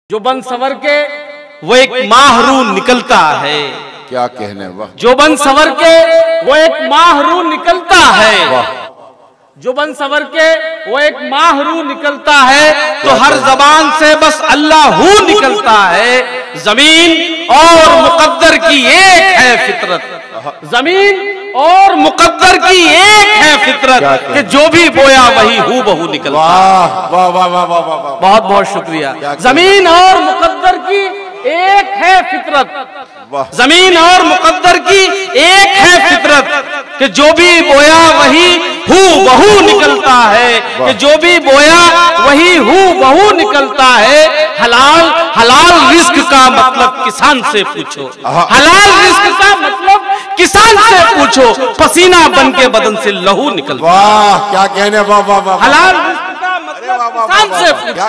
जो बन सवर के वो एक माहरू निकलता है। क्या कहने, वाह। जो बन सवर के वो एक माहरू निकलता है, वाह। जो बन सवर के वो एक माहरू निकलता है, तो हर जबान से बस अल्लाहू निकलता है। जमीन और मुकद्दर की एक है फितरत, जमीन और मुकद्दर की एक है फितरत कि जो भी बोया वही हू बहू निकलता है। वाह वाह वाह वाह वाह। बहुत बहुत शुक्रिया। जमीन और मुकद्दर की एक है फितरत, जमीन और मुकद्दर की एक है फितरत कि जो भी बोया वही हू बहू निकलता है, कि जो भी बोया वही हू बहू निकलता है। हलाल हलाल रिस्क का मतलब किसान से पूछो, हलाल रिस्क का मतलब किसान से पूछो, पसीना बन के बदन से लहू निकलता है। वाह क्या कहने, वाह वाह वाह। हलाल रिस्क का मतलब किसान से पूछो,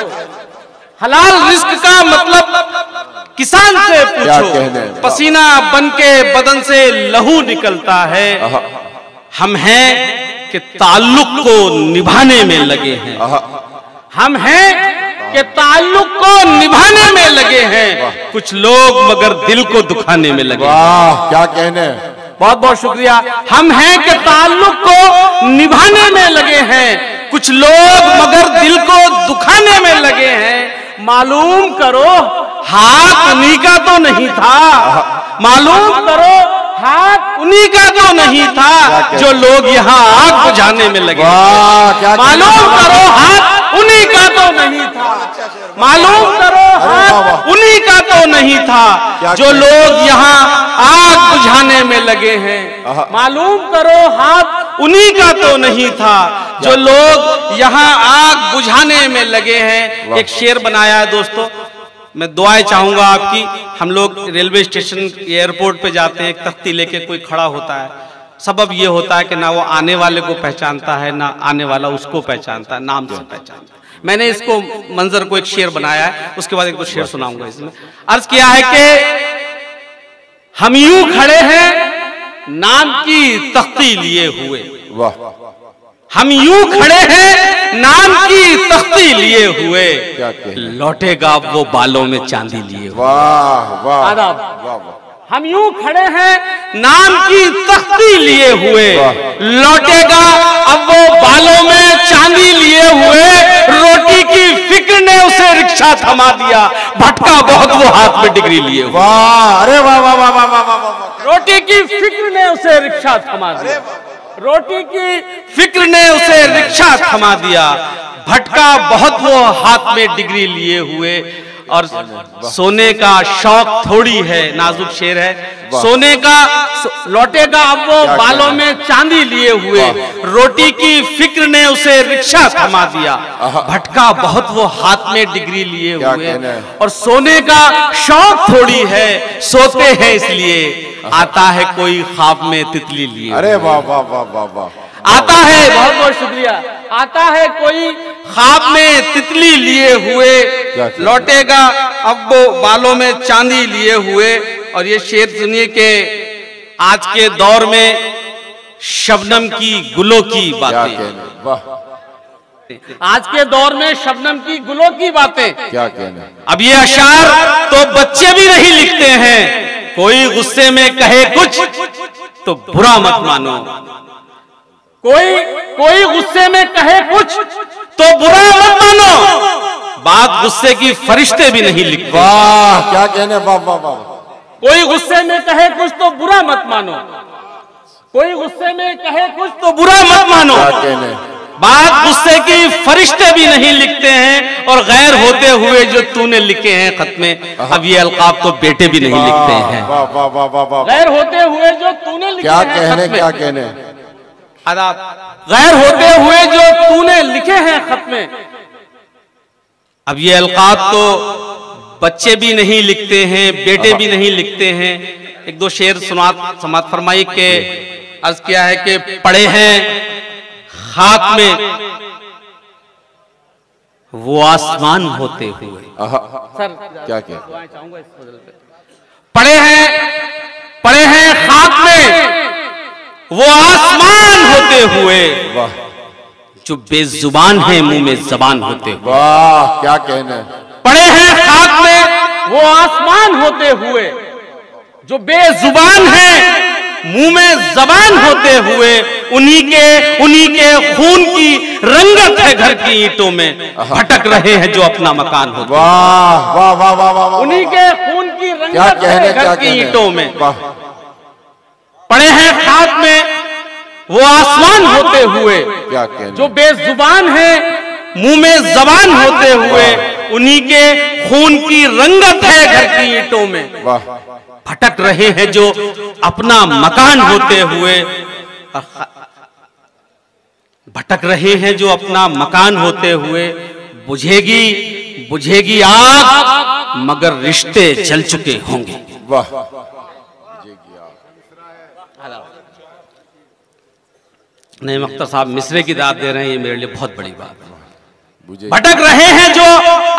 हलाल रिस्क का मतलब किसान से पूछो, पसीना बन के बदन से लहू निकलता है। हम हैं कि ताल्लुक को निभाने में लगे हैं, हम हैं कि ताल्लुक को निभाने में लगे हैं, कुछ लोग मगर दिल को दुखाने में लगे। वाह क्या कहने, बहुत बहुत शुक्रिया। हम हैं कि ताल्लुक को निभाने में लगे हैं, कुछ लोग मगर दिल को दुखाने में लगे हैं। मालूम करो हाथ उन्हीं का तो नहीं था, मालूम करो हाथ उन्हीं का तो नहीं था जो लोग यहाँ आग बुझाने में लगे। मालूम करो हाथ उन्हीं का तो नहीं था, मालूम करो हाथ उन्हीं का तो नहीं था जो लोग यहाँ आग बुझाने में लगे हैं। मालूम करो हाथ उन्हीं का तो नहीं था जो लोग यहाँ आग बुझाने में लगे हैं। एक शेर बनाया है दोस्तों, मैं दुआएं चाहूंगा आपकी। हम लोग रेलवे स्टेशन एयरपोर्ट पे जाते हैं, एक तख्ती लेके कोई खड़ा होता है, सबब ये होता है कि ना वो आने वाले को पहचानता है ना आने वाला उसको पहचानता है, नाम से पहचानता है। मैंने इसको मंजर को एक शेर बनाया है, उसके बाद एक दो शेर सुनाऊंगा। इसमें अर्ज किया है कि हम यूं खड़े हैं नाम की तख्ती लिए हुए, हम यूं खड़े हैं नाम की तख्ती लिए हुए, लौटेगा वो बालों में चांदी लिए हुए। वाह वाह वाह। हम यूं खड़े हैं नाम की तख्ती लिए हुए, लौटेगा अब वो बालों में चांदी लिए हुए। रोटी की फिक्र ने उसे रिक्शा थमा दिया, भटका बहुत वो हाथ में डिग्री लिए हुए। वाह, अरे वाह वाह वाह वाह वाह। रोटी की फिक्र ने उसे रिक्शा थमा दिया, रोटी की फिक्र ने उसे रिक्शा थमा दिया, भटका बहुत वो हाथ में डिग्री लिए हुए। और सोने का शौक थोड़ी है, नाजुक शेर है, सोने का लौटेगा अब वो बालों में चांदी लिए हुए। रोटी की फिक्र ने उसे रिक्शा थमा दिया, भटका बहुत वो हाथ में डिग्री लिए हुए। और सोने का शौक थोड़ी है, सोते हैं इसलिए, आता है कोई ख्वाब में तितली लिए। अरे वाह वाह वाह वाह वाह। आता है, बहुत बहुत शुक्रिया। आता है कोई ख्वाब में तितली लिए हुए, लौटेगा अब वो बालों में चांदी लिए हुए। और ये शेर सुनिए कि आज के दौर में शबनम की गुलों की बातें, आज के दौर में शबनम की गुलों की बातें, क्या कहने। अब ये अशार तो बच्चे भी नहीं लिखते हैं, कोई गुस्से में कहे कुछ तो बुरा मत मानो, कोई गुस्से में कहे कुछ तो बुरा मत मानो, बात गुस्से की फरिश्ते भी नहीं लिखते। वाह क्या कहने, वाह वाह वाह। कोई गुस्से में कहे कुछ तो बुरा मत मानो, कोई गुस्से में कहे कुछ तो बुरा मत मानो, क्या कहने, बात गुस्से की फरिश्ते भी नहीं लिखते हैं। और गैर होते हुए जो तूने लिखे हैं खत में, अब ये अलकाब तो बेटे भी नहीं लिखते हैं। वाह वाह वाह वाह वाह। गैर होते हुए जो तूने लिखे क्या हैं कहने, खत में, क्या कहने, आदाब, गैर होते हुए जो तूने लिखे हैं खत में, अब ये अलकाब तो बच्चे भी नहीं लिखते हैं, बेटे भी नहीं लिखते हैं। एक दो शेर समात फरमाई के अर्ज किया है कि पड़े हैं खाक में वो आसमान होते हुए। सर क्या क्या, पड़े हैं खाक में वो आसमान होते हुए, जो बेजुबान है मुंह में जबान होते हुए। वाह क्या कहने, पड़े हैं खाक में होते हुए, जो बेजुबान है मुंह में जबान होते हुए, उन्हीं के खून की रंगत है घर की ईंटों में, भटक रहे हैं जो अपना मकान होते। वाह वाह वाह वाह वाह, उन्हीं के खून की रंगत है घर की ईंटों में, पड़े हैं खाक में वो आसमान होते हुए, जो बेजुबान है मुंह में जबान होते हुए, उन्हीं के खून की रंगत है घर की ईंटों में, भटक रहे हैं जो अपना मकान होते हुए, भटक रहे हैं जो अपना मकान होते हुए। बुझेगी आग मगर रिश्ते जल चुके होंगे। वाह, नईम अख्तर साहब मिसरे की दाद दे रहे हैं, ये मेरे लिए बहुत बड़ी बात है। भटक रहे हैं जो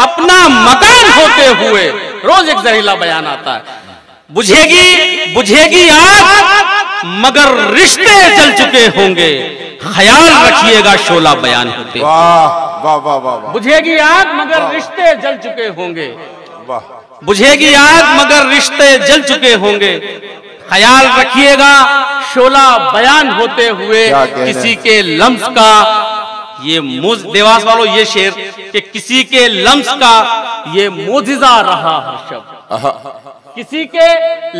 अपना मकान होते हुए, रोज एक जहरीला बयान आता है, बुझेगी आग मगर रिश्ते जल चुके होंगे, ख्याल रखिएगा शोला बयान होते। वाह वाह वाह वाह, बुझेगी आग मगर रिश्ते जल चुके होंगे, वाह, बुझेगी आग मगर रिश्ते जल चुके होंगे, ख्याल रखिएगा शोला बयान होते हुए। किसी के लम्स का ये देवास वालों, ये शेर कि किसी के लम्स का ये मोजिजा रहा हर शब्द, किसी के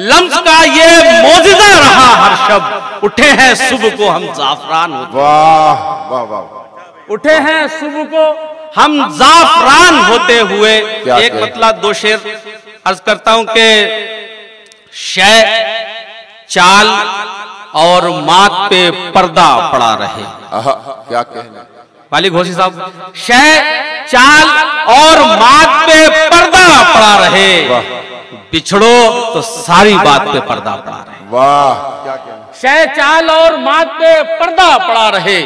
लम्स का ये मोजिजा रहा हर शब्द, उठे हैं सुबह को हम जाफरान होते। वाह वाह वाह, उठे हैं सुबह को हम जाफरान होते हुए। एक मतलब दो शेर अर्ज करता हूं कि शय चाल और मात पे पर्दा पड़ा रहे। क्या कहना वाली घोषी साहब, शय चाल और मात पे पर्दा पड़ा रहे, बिछड़ो तो सारी बात पे पर्दा पड़ा रहे। वाह, क्या कहना, शय चाल और मात पे पर्दा पड़ा रहे,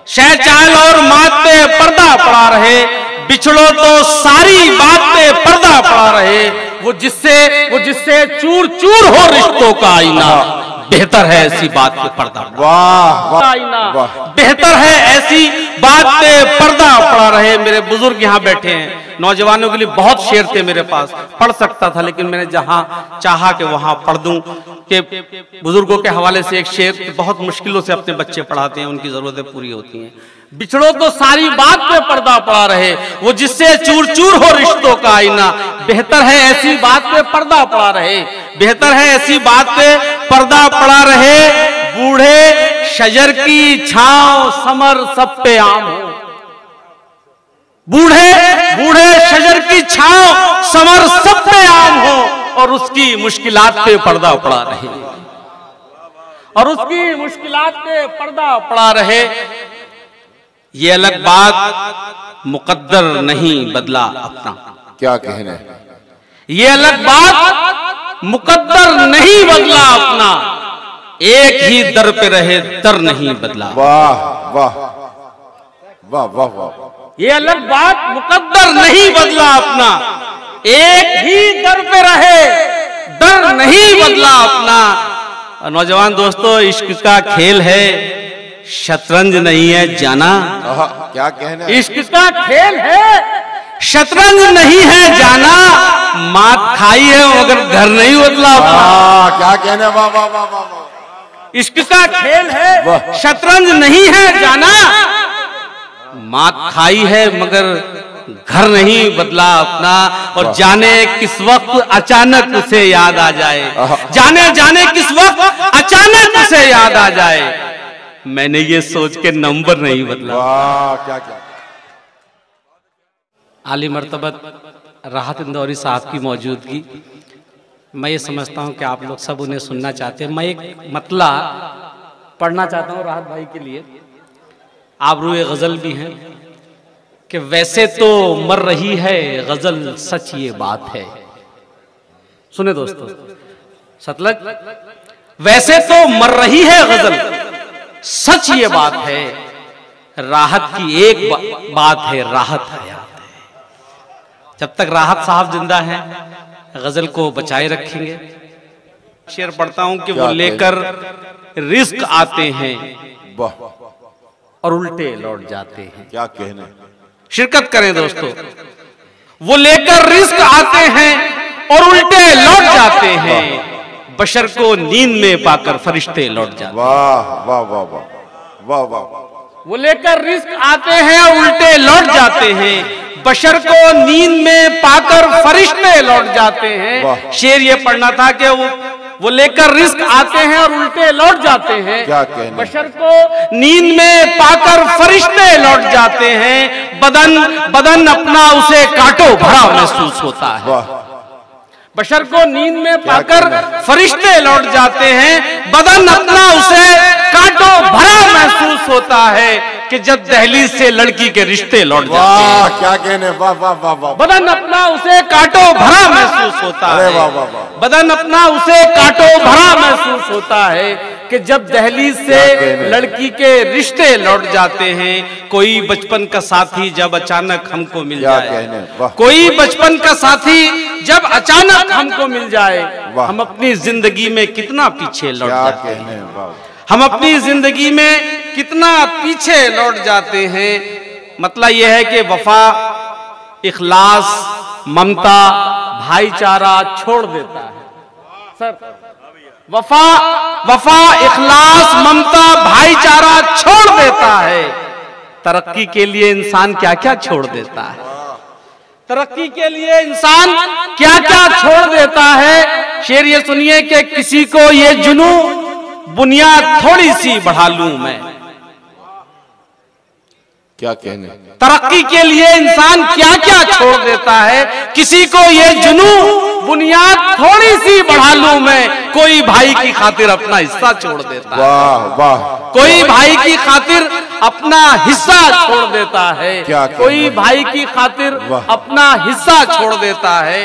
शय चाल और मात पे पर्दा पड़ा रहे, बिछड़ो तो सारी बात पे पर्दा पड़ा रहे। वो जिससे चूर चूर हो रिश्तों का आईना, बेहतर है ऐसी बात पे पर्दा। वाह आईना बेहतर है ऐसी बात पे पर्दा पड़ा रहे। मेरे बुजुर्ग यहाँ बैठे हैं, नौजवानों के लिए बहुत शेर थे मेरे पास, पढ़ सकता था लेकिन मैंने जहां चाहा कि वहां पढ़ दूं। कि बुजुर्गों के हवाले से एक शेर बहुत मुश्किलों से अपने बच्चे पढ़ाते हैं, उनकी जरूरतें पूरी होती हैं। बिछड़ो तो सारी बात पे पर्दा पड़ा रहे, वो जिससे चूर चूर हो रिश्तों का आईना, बेहतर है ऐसी बात पे पर्दा पड़ा रहे, बेहतर है ऐसी बात पे पर्दा पड़ा रहे। बूढ़े शजर की छांव समर सब पे आम हो, बूढ़े शजर की छांव समर सब पे आम हो, और उसकी मुश्किलात पे पर्दा पड़ा रहे, और उसकी मुश्किलात पे पर्दा पड़ा रहे। ये अलग बात मुकद्दर नहीं बदला अपना। क्या कहना, ये अलग बात मुकद्दर नहीं बदला अपना, एक ही दर पे रहे दर नहीं बदला। वाह वाह वाह वाह वाह, ये अलग बात मुकद्दर नहीं बदला अपना, एक ही दर पे रहे दर नहीं बदला अपना। नौजवान दोस्तों, इश्क का खेल है, शतरंज नहीं है जाना। क्या कहना, इश्क का खेल है, शतरंज नहीं है जाना, मात खाई है मगर घर नहीं बदला अपना। क्या कहना, वाह वाह वाह वाह, इश्क का खेल है, शतरंज नहीं है जाना, मात खाई है मगर घर नहीं बदला अपना। और जाने किस वक्त अचानक उसे याद आ जाए, जाने किस वक्त अचानक उसे याद आ जाए, मैंने ये सोच के नंबर नहीं बदला। क्या क्या, आली मर्तबत राहत इंदौरी साहब की मौजूदगी, मैं ये समझता हूँ कि आप लोग सब उन्हें सुनना चाहते हैं। मैं एक मतला पढ़ना चाहता हूँ राहत भाई के लिए। आबरूए गज़ल भी हैं कि वैसे तो मर रही है गज़ल, सच ये बात है। सुने दोस्तों, सतलज, वैसे तो मर रही है गज़ल, सच ये बात है, राहत की एक बात है, राहत हयात है। जब तक राहत साहब जिंदा हैं, गजल को बचाए रखेंगे। शेर पढ़ता हूं कि वो लेकर रिस्क आते हैं और उल्टे लौट जाते हैं। क्या कहना, शिरकत करें दोस्तों। वो लेकर रिस्क आते हैं और उल्टे लौट जाते हैं, बशर को नींद में पाकर फरिश्ते लौट जाते हैं। वाह वाह वाह वाह वाह वाह। वो लेकर रिस्क आते हैं और उल्टे लौट जाते हैं, बशर को नींद में पाकर फरिश्ते लौट जाते हैं। शेर ये पढ़ना था कि वो लेकर रिस्क आते हैं और उल्टे लौट जाते हैं, क्या कहने? बशर को नींद में पाकर फरिश्ते लौट जाते हैं। बदन अपना उसे काटो भरा महसूस होता है। बशर को नींद में पाकर फरिश्ते लौट जाते हैं, बदन अपना उसे काटो भरा महसूस होता है कि जब दहलीज से लड़की के रिश्ते लौट जाते हैं। वाह क्या कहने, वाह वाह वाह वाह। बदन अपना उसे काटो भरा महसूस होता है, वाह वाह वाह। बदन अपना उसे काटो भरा महसूस होता है कि जब दहलीज से लड़की के रिश्ते लौट जाते हैं। कोई बचपन का साथी जब अचानक हमको मिल जाए, कोई बचपन का साथी जब अचानक हमको मिल जाए, हम अपनी जिंदगी में कितना पीछे लौट जाते हैं। हम अपनी जिंदगी में कितना पीछे लौट जाते हैं। मतलब यह है कि वफा, इखलास, ममता, भाईचारा छोड़ देता है। सर, वफा, इखलास, ममता, भाईचारा छोड़ देता है। तरक्की के लिए इंसान क्या क्या छोड़ देता है। तरक्की के लिए इंसान क्या क्या छोड़ देता है। शेर ये सुनिए कि किसी को ये जुनू बुनियाद थोड़ी सी बढ़ा लूं मैं। क्या कहने, तरक्की के लिए इंसान क्या क्या छोड़ देता है। किसी को ये जुनू बुनियाद थोड़ी सी बढ़ा लूं मैं। कोई भाई की खातिर अपना हिस्सा छोड़ देता है। वाह वाह। कोई भाई की खातिर अपना हिस्सा छोड़ देता है। कोई भाई की खातिर अपना हिस्सा छोड़ देता है।